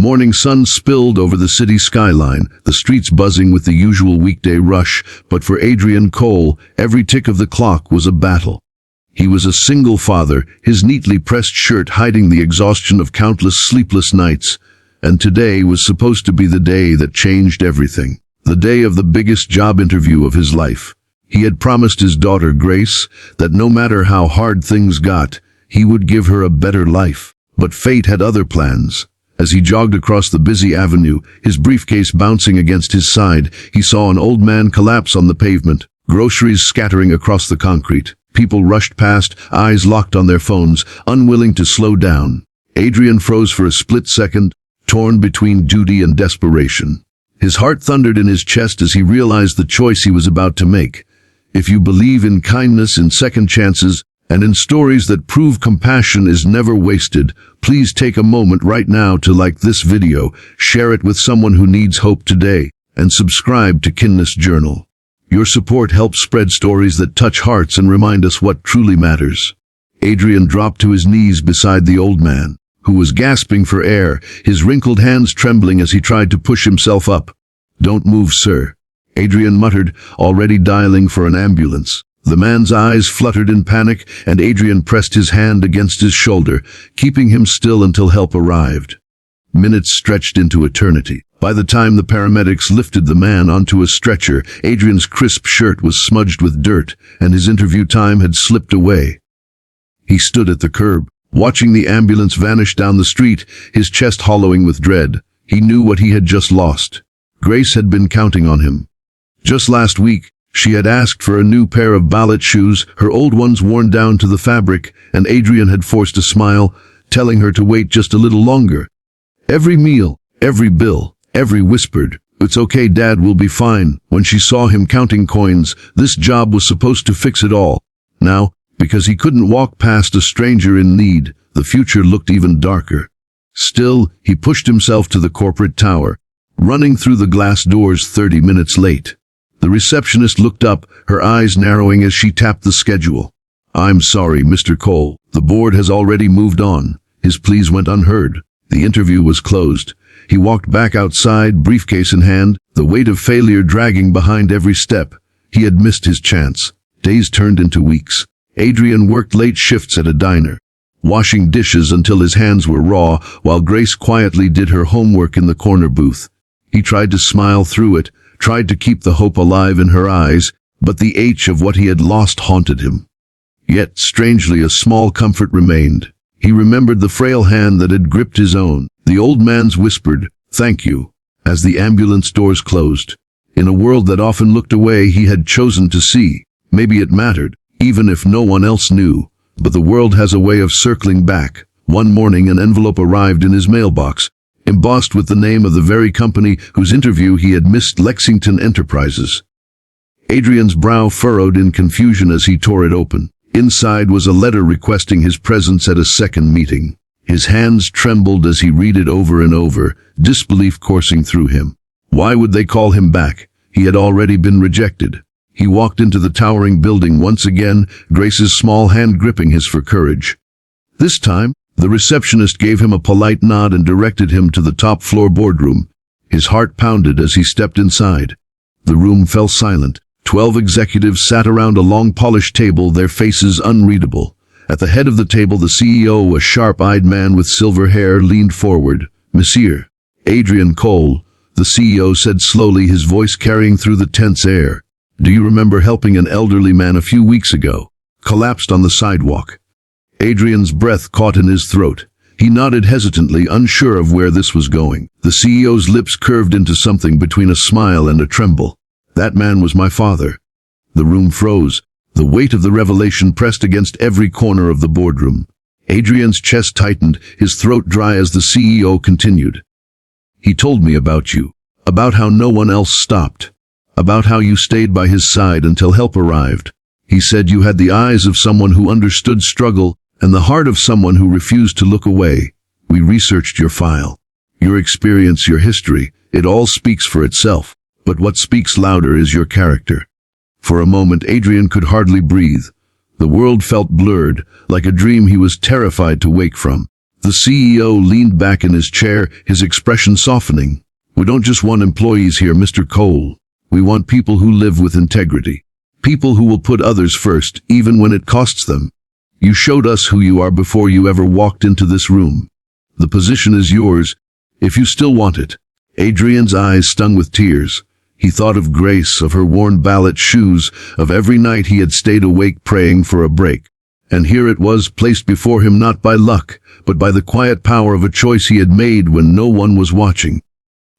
morning sun spilled over the city skyline, the streets buzzing with the usual weekday rush, but for Adrian Cole, every tick of the clock was a battle. He was a single father, his neatly pressed shirt hiding the exhaustion of countless sleepless nights, and today was supposed to be the day that changed everything. The day of the biggest job interview of his life. He had promised his daughter Grace that no matter how hard things got, he would give her a better life. But fate had other plans. As he jogged across the busy avenue, his briefcase bouncing against his side, he saw an old man collapse on the pavement, groceries scattering across the concrete. People rushed past, eyes locked on their phones, unwilling to slow down. Adrian froze for a split second, torn between duty and desperation. His heart thundered in his chest as he realized the choice he was about to make. If you believe in kindness, in second chances, and in stories that prove compassion is never wasted, please take a moment right now to like this video, share it with someone who needs hope today, and subscribe to Kindness Journal. Your support helps spread stories that touch hearts and remind us what truly matters. Adrian dropped to his knees beside the old man, who was gasping for air, his wrinkled hands trembling as he tried to push himself up. "Don't move, sir," Adrian muttered, already dialing for an ambulance. The man's eyes fluttered in panic, and Adrian pressed his hand against his shoulder, keeping him still until help arrived. Minutes stretched into eternity. By the time the paramedics lifted the man onto a stretcher, Adrian's crisp shirt was smudged with dirt, and his interview time had slipped away. He stood at the curb, watching the ambulance vanish down the street, his chest hollowing with dread. He knew what he had just lost. Grace had been counting on him. Just last week, she had asked for a new pair of ballet shoes, her old ones worn down to the fabric, and Adrian had forced a smile, telling her to wait just a little longer. Every meal, every bill, every whispered, "It's okay, Dad, we'll be fine." When she saw him counting coins, this job was supposed to fix it all. Now, because he couldn't walk past a stranger in need, the future looked even darker. Still, he pushed himself to the corporate tower, running through the glass doors 30 minutes late. The receptionist looked up, her eyes narrowing as she tapped the schedule. "I'm sorry, Mr. Cole. The board has already moved on." His pleas went unheard. The interview was closed. He walked back outside, briefcase in hand, the weight of failure dragging behind every step. He had missed his chance. Days turned into weeks. Adrian worked late shifts at a diner, washing dishes until his hands were raw, while Grace quietly did her homework in the corner booth. He tried to smile through it, tried to keep the hope alive in her eyes, but the ache of what he had lost haunted him. Yet, strangely, a small comfort remained. He remembered the frail hand that had gripped his own. The old man's whispered, "Thank you," as the ambulance doors closed. In a world that often looked away, he had chosen to see. Maybe it mattered, even if no one else knew. But the world has a way of circling back. One morning, an envelope arrived in his mailbox, embossed with the name of the very company whose interview he had missed, Lexington Enterprises. Adrian's brow furrowed in confusion as he tore it open. Inside was a letter requesting his presence at a second meeting. His hands trembled as he read it over and over, disbelief coursing through him. Why would they call him back? He had already been rejected. He walked into the towering building once again, Grace's small hand gripping his for courage. This time, the receptionist gave him a polite nod and directed him to the top-floor boardroom. His heart pounded as he stepped inside. The room fell silent. 12 executives sat around a long polished table, their faces unreadable. At the head of the table, the CEO, a sharp-eyed man with silver hair, leaned forward. "Monsieur Adrian Cole," the CEO said slowly, his voice carrying through the tense air. "Do you remember helping an elderly man a few weeks ago? Collapsed on the sidewalk." Adrian's breath caught in his throat. He nodded hesitantly, unsure of where this was going. The CEO's lips curved into something between a smile and a tremble. "That man was my father." The room froze. The weight of the revelation pressed against every corner of the boardroom. Adrian's chest tightened, his throat dry as the CEO continued. "He told me about you, about how no one else stopped, about how you stayed by his side until help arrived. He said you had the eyes of someone who understood struggle and the heart of someone who refused to look away. We researched your file, your experience, your history. It all speaks for itself. But what speaks louder is your character." For a moment, Adrian could hardly breathe. The world felt blurred, like a dream he was terrified to wake from. The CEO leaned back in his chair, his expression softening. "We don't just want employees here, Mr. Cole. We want people who live with integrity. People who will put others first, even when it costs them. You showed us who you are before you ever walked into this room. The position is yours, if you still want it." Adrian's eyes stung with tears. He thought of Grace, of her worn ballet shoes, of every night he had stayed awake praying for a break. And here it was, placed before him not by luck, but by the quiet power of a choice he had made when no one was watching.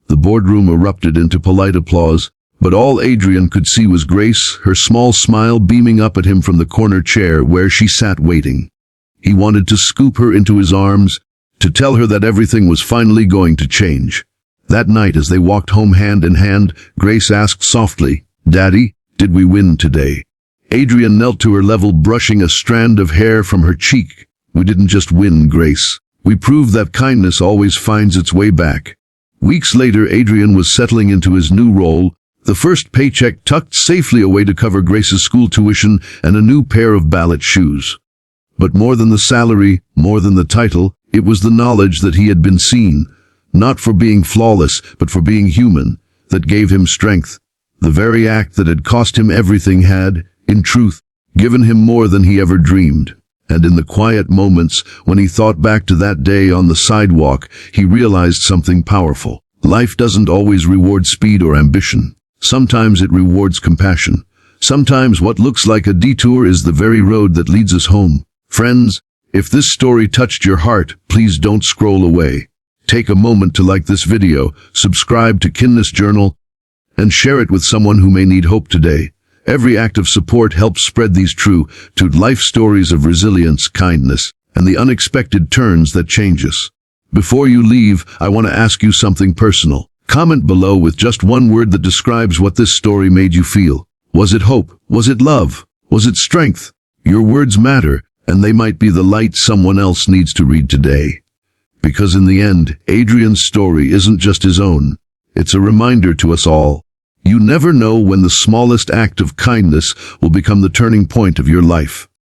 The boardroom erupted into polite applause, but all Adrian could see was Grace, her small smile beaming up at him from the corner chair where she sat waiting. He wanted to scoop her into his arms, to tell her that everything was finally going to change. That night, as they walked home hand in hand, Grace asked softly, "Daddy, did we win today?" Adrian knelt to her level, brushing a strand of hair from her cheek. "We didn't just win, Grace. We proved that kindness always finds its way back." Weeks later, Adrian was settling into his new role, the first paycheck tucked safely away to cover Grace's school tuition and a new pair of ballet shoes. But more than the salary, more than the title, it was the knowledge that he had been seen, not for being flawless, but for being human, that gave him strength. The very act that had cost him everything had, in truth, given him more than he ever dreamed. And in the quiet moments, when he thought back to that day on the sidewalk, he realized something powerful. Life doesn't always reward speed or ambition. Sometimes it rewards compassion. Sometimes what looks like a detour is the very road that leads us home. Friends, if this story touched your heart, please don't scroll away. Take a moment to like this video, subscribe to Kindness Journal, and share it with someone who may need hope today. Every act of support helps spread these true to life stories of resilience, kindness, and the unexpected turns that change us. Before you leave, I want to ask you something personal. Comment below with just one word that describes what this story made you feel. Was it hope? Was it love? Was it strength? Your words matter, and they might be the light someone else needs to read today. Because in the end, Adrian's story isn't just his own. It's a reminder to us all. You never know when the smallest act of kindness will become the turning point of your life.